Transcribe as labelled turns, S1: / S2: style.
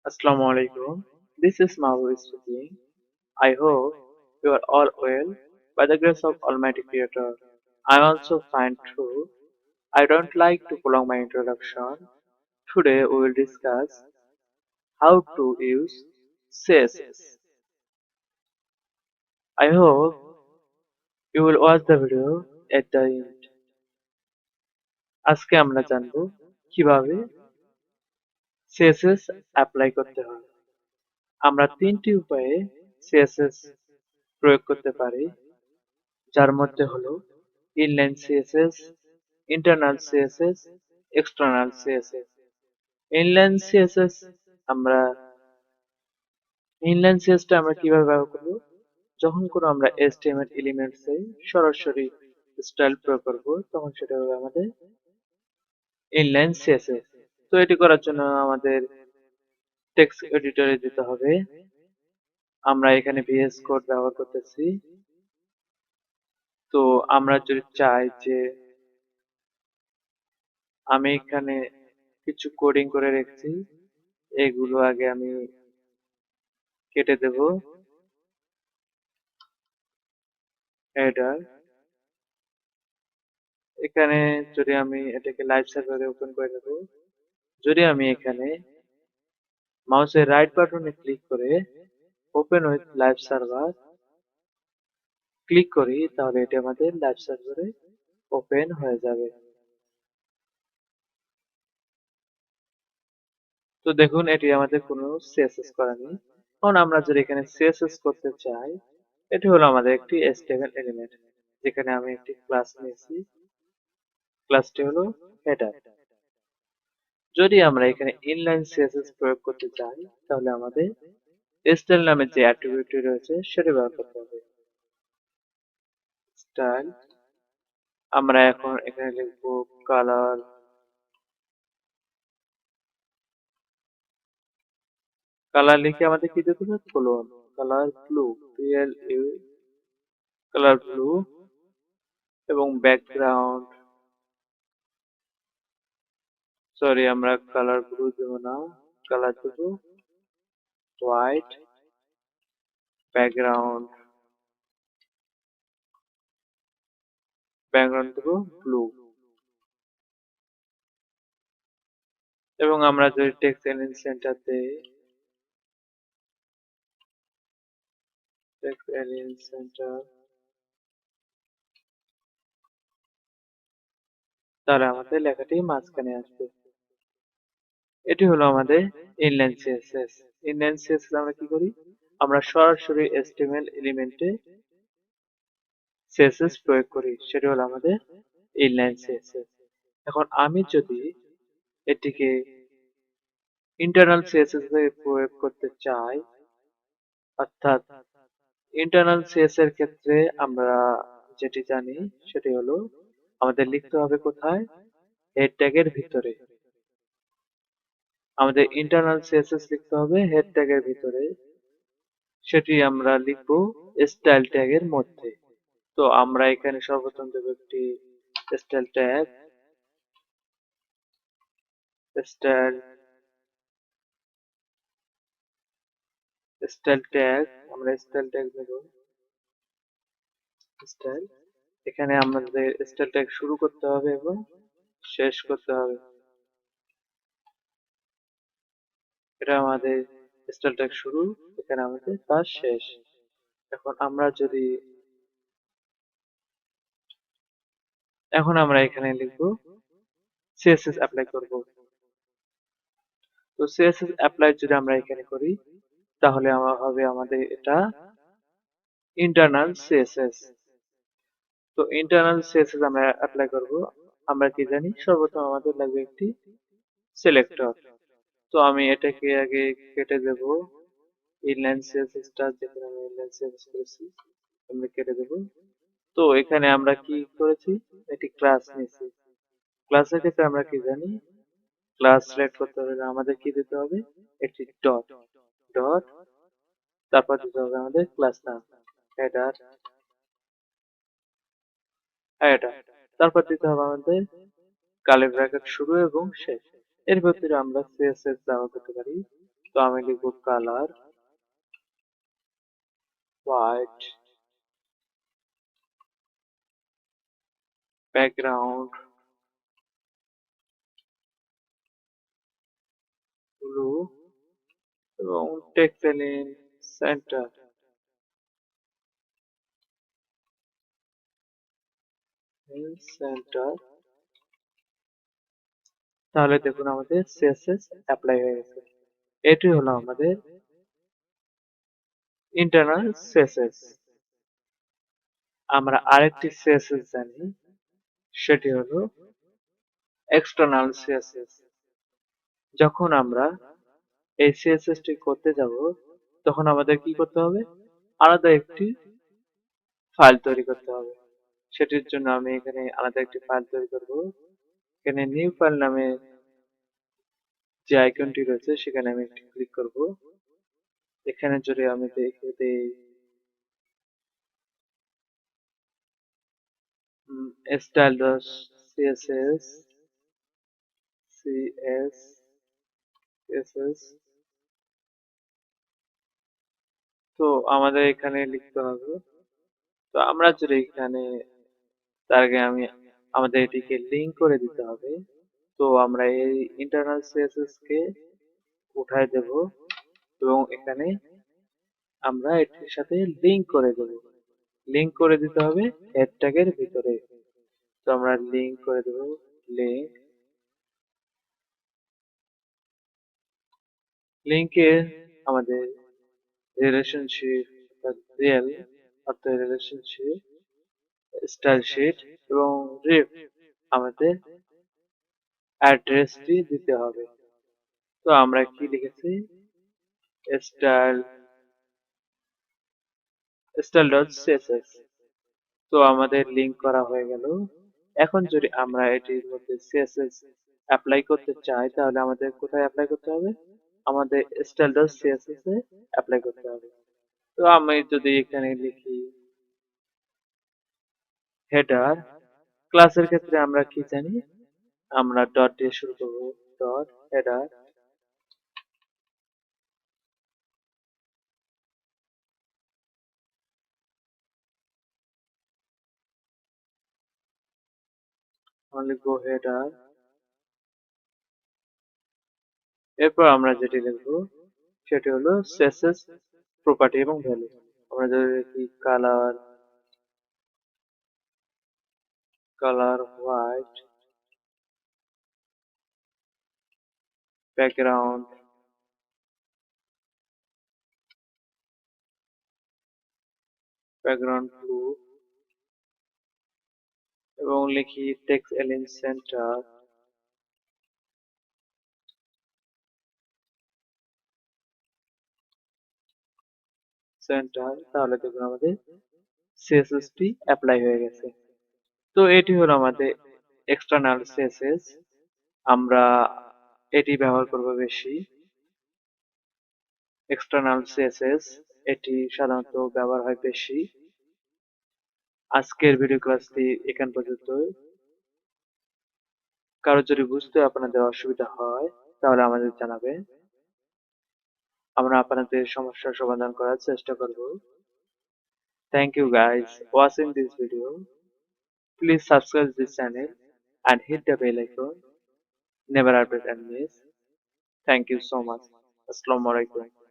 S1: Assalamu alaikum. This is Mahbub speaking. I hope you are all well by the grace of Almighty Creator. I also fine too. I don't like to prolong my introduction. Today we will discuss how to use CSS. I hope you will watch the video at the end. আজকে আমরা জানবো কিভাবে CSS apply করতে হয়। আমরা তিনটি উপায়ে CSS প্রয়োগ করতে পারি, যার মধ্যে হলো inline CSS, internal CSS, external CSS. Inline CSS আমরা ইনলাইন সিএসটা আমরা কিভাবে ব্যবহার করব? যখন কোনো আমরা HTML এলিমেন্টসে সরাসরি স্টাইল প্রয়োগ করব, তখন সেটা হবে আমাদের ইনলাইন সিএসএস। তো এটি করার জন্য আমাদের টেক্সট এডিটরে যেতে হবে। আমরা এখানে ভিএস কোড ব্যবহার করতেছি। তো আমরা যদি চাই যে আমি এখানে কিছু কোডিং করে রেখেছি, এগুলো আগে আমি কেটে দেব। হেডার এখানে যদি আমি এটাকে লাইভ সার্ভারে ওপেন করে দেব, যদি আমি এখানে মাউসের রাইট বাটনে ক্লিক করে open with live server click করি, তাহলে এটি আমাদের লাইভ সার্ভারে ওপেন হয়ে যাবে। তো দেখুন, এটি আমাদের কোনো সিএসএস করা নেই। এখন আমরা যদি এখানে সিএসএস করতে চাই, এটি হলো আমাদের একটি HTML এলিমেন্ট, যেখানে আমি একটি ক্লাস নিয়েছি। ক্লাসটি হলো হেডার। যদি আমরা এখানে ইনলাইন সিএসএস প্রয়োগ করতে চাই, তাহলে আমাদের স্টাইল নামে যে অ্যাট্রিবিউটটি রয়েছে সেটি ব্যবহার করতে হবে। স্টাইল, আমরা এখন এখানে লিখব কালার। কালার লিখে আমাদের কি দিতে হবে? Colon, colour blue, PLU, colour blue, এবং ব্যাকগ্রাউন্ড, সরি আমরা কালার ব্লু দেব না, কালার দেব হোয়াইট, ব্যাকগ্রাউন্ড ব্যাকগ্রাউন্ড দেব ব্লু। এবং আমরা যদি টেক্সট এলিমেন্ট সেন্টার দেই, টেক্সট এলিমেন্ট সেন্টার, তাহলে আমাদের লেখাটি মাঝখানে আসবে। এটি হলো আমাদের ইনলাইন সিএসএস। ইনলাইন সিএসএস আমরা কি করি? আমরা সরাসরি HTML এলিমেন্টে সিএসএস প্রয়োগ করি, সেটি হলো আমাদের ইনলাইন সিএসএস। এখন আমি যদি এটিকে ইন্টারনাল সিএসএস এ প্রয়োগ করতে চাই, অর্থাৎ ইন্টারনাল সিএসএস এর ক্ষেত্রে আমরা যেটি জানি সেটি হলো আমাদের লিখতে হবে কোথায়? হেড ট্যাগের ভিতরে। আমাদের ইন্টারনাল সিএসএস লিখতে হবে হেড ট্যাগের ভিতরে, সেটি আমরা লিখব স্টাইল ট্যাগের মধ্যে। তো আমরা এখানে সর্বপ্রথম দেব একটি style tag, style style tag, আমরা স্টাইল ট্যাগ দেব স্টাইল। এখানে আমাদের স্টাইল ট্যাগ শুরু করতে হবে এবং শেষ করতে হবে। এটা আমাদের স্টাইল ট্যাগ শুরু, এখানে আমাদের তার শেষ। এখন আমরা এখানে লিখব সিএসএস অ্যাপ্লাই করব। তো সিএসএস অ্যাপ্লাই যদি আমরা এখানে করি, তাহলে হবে আমাদের এটা ইন্টারনাল সিএসএস। তো ইন্টারনাল সিএসএস আমরা অ্যাপ্লাই করব। আমরা কি জানি? সর্বপ্রথম আমাদের লাগবে একটি সিলেক্টর। তো আমি এটাকে আগে কেটে দেব। ইনলাইন সিএসএস টা যেখানে আমি ইনলাইন সিএসএস করেছি আমরা কেটে দেব। তো এখানে আমরা কি করেছি? একটি ক্লাস নিয়েছি। ক্লাসের ক্ষেত্রে আমরা কি জানি? ক্লাস সিলেক্ট করতে হবে, আমাদের কি দিতে হবে? একটি ডট, ডট, তারপর দিতে হবে আমাদের ক্লাস নাম, হেডার, হেডার, তারপর দিতে হবে আমাদের কার্লি ব্র্যাকেট শুরু এবং শেষ। এর ভিতরে আমরা সিএসএস ব্যবহার করতে পারি। তো আমি লিখব কালার হোয়াইট, ব্যাকগ্রাউন্ড ব্লু এবং টেক্সট ইন সেন্টার সেন্টার। তাহলে দেখুন আমাদের সিএসএস অ্যাপ্লাই হয়ে গেছে। এটি হলো আমাদের ইন্টারনাল সিএসএস। আমরা আরেকটি সিএসএস জানি, সেটি হলো এক্সটার্নাল সিএসএস। যখন আমরা এই সিএসএস টি করতে যাব তখন আমাদের কি করতে হবে, আলাদা একটি ফাইল তৈরি করতে হবে। সেটির জন্য আমি এখানে আলাদা একটি ফাইল তৈরি করব। এখানে নিউ ফাইল নামে যে আইকনটি রয়েছে সেখানে আমি একটি ক্লিক করব। এখানে যদি আমি দেখে দেই style.css CSS, তো আমাদের এখানে লিখতে হবে। তো আমরা যদি এখানে তার আগে আমাদের এটিকে লিংক করে দিতে হবে। তো আমরা এই ইন্টারনাল সিএসএস কে উঠায় দেব এবং এখানে আমরা এটির সাথে লিংক করে দেব। লিংক করে দিতে হবে হেড ট্যাগের ভিতরে। তো আমরা লিংক করে দেব, লিংক। লিংকে আমাদের রিলেশনশিপ রিয়েল অর্থাৎ রিলেশনশিপ, স্টাইল শিট এবং রিপ আমাদের অ্যাড্রেসটি দিতে হবে। তো আমরা কি লিখেছি, স্টাইল style.css। তো আমাদের লিংক করা হয়ে গেল। এখন যদি আমরা এটির মধ্যে সিএসএস অ্যাপ্লাই করতে চাই তাহলে আমাদের কোথায় অ্যাপ্লাই করতে হবে, আমাদের style.css এ অ্যাপ্লাই করতে হবে। তো আমি যদি এখানে লিখি হেডার, ক্লাসের ক্ষেত্রে আমরা কি জানি, আমরা ডট দিয়ে শুরু করব, ডট হেডার, আমরা লিখবো হেডার। এরপর আমরা যেটি লিখবো সেটি হলো সিএসএস প্রপার্টি এবং ভ্যালু। আমরা যদি লিখি colour, colour white, background blue এবং লিখি টেক্সট এলিন সেন্টার সেন্টার। তাহলে দেখুন আমাদের সিএসএস টি অ্যাপ্লাই হয়ে গেছে। তো এটি হলো আমাদের এক্সটার্নাল সিএসএস। আমরা এটি ব্যবহার করব বেশি, এক্সটার্নাল সিএসএস। এটি সাধারণত ব্যবহার হয় বেশি। আজকের ভিডিও ক্লাসটি এখান পর্যন্তই। কারো যদি বুঝতে আপনাদের অসুবিধা হয় তাহলে আমাদের জানাবেন, আমরা আপনাদের সমস্যার সমাধান করার চেষ্টা করব। Thank you guys watching this video. Please subscribe this channel and hit the bell icon. Never update and miss. Thank you so much. Assalamu alaikum.